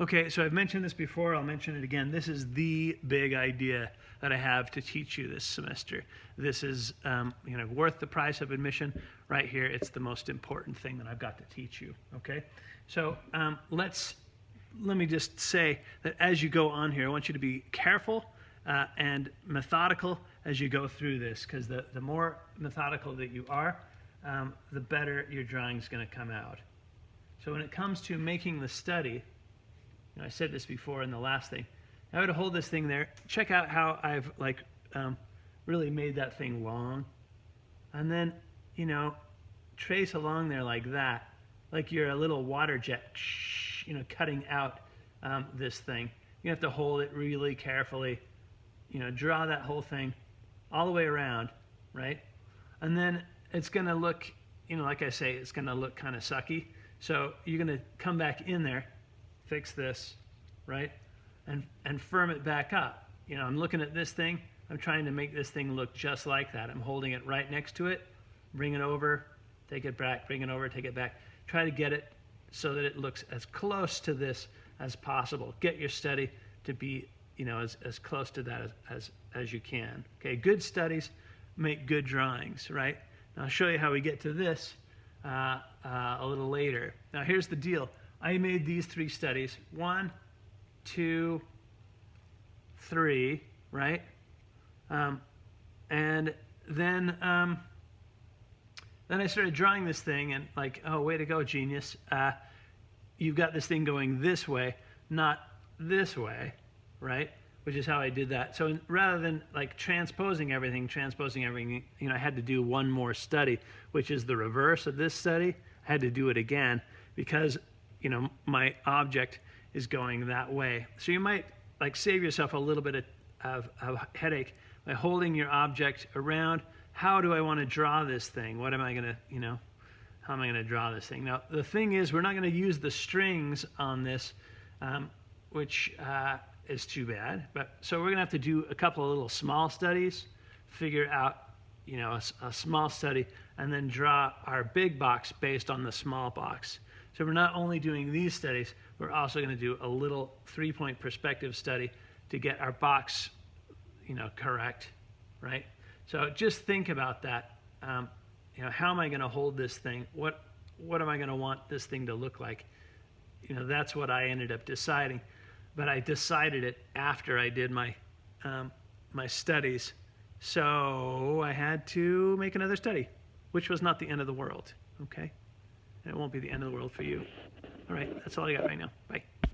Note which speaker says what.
Speaker 1: Okay, so I've mentioned this before, I'll mention it again. This is the big idea that I have to teach you this semester. This is worth the price of admission right here. It's the most important thing that I've got to teach you, okay? So let me just say that as you go on here, I want you to be careful and methodical as you go through this, because the more methodical that you are, the better your drawing is going to come out. So when it comes to making the study, I said this before in the last thing, I would hold this thing there. Check out how I've really made that thing long, and then trace along there like that, like you're a little water jet, cutting out this thing. You have to hold it really carefully. Draw that whole thing all the way around, right? And then it's going to look, like I say, it's going to look kind of sucky. So you're going to come back in there, fix this, right? And firm it back up. I'm looking at this thing. I'm trying to make this thing look just like that. I'm holding it right next to it, bring it over, take it back, bring it over, take it back. Try to get it so that it looks as close to this as possible. Get your study to be, as close to that as you can. Okay, good studies make good drawings, right? Now I'll show you how we get to this a little later. Now here's the deal. I made these 3 studies, 1, 2, 3, right? And then I started drawing this thing and oh, way to go, genius. You've got this thing going this way, not this way, right? Which is how I did that. So rather than transposing everything, I had to do one more study, which is the reverse of this study. I had to do it again because my object is going that way. So you might save yourself a little bit of headache by holding your object around. How do I want to draw this thing? What am I going to, how am I going to draw this thing? Now, the thing is, we're not going to use the strings on this, which is too bad. So we're going to have to do a couple of little small studies, figure out, a small study, and then draw our big box based on the small box. So we're not only doing these studies, we're also going to do a little 3-point perspective study to get our box, correct, right? So just think about that. How am I going to hold this thing? What am I going to want this thing to look like? That's what I ended up deciding. But I decided it after I did my my studies. So I had to make another study, which was not the end of the world, okay? And it won't be the end of the world for you. All right, that's all I got right now. Bye.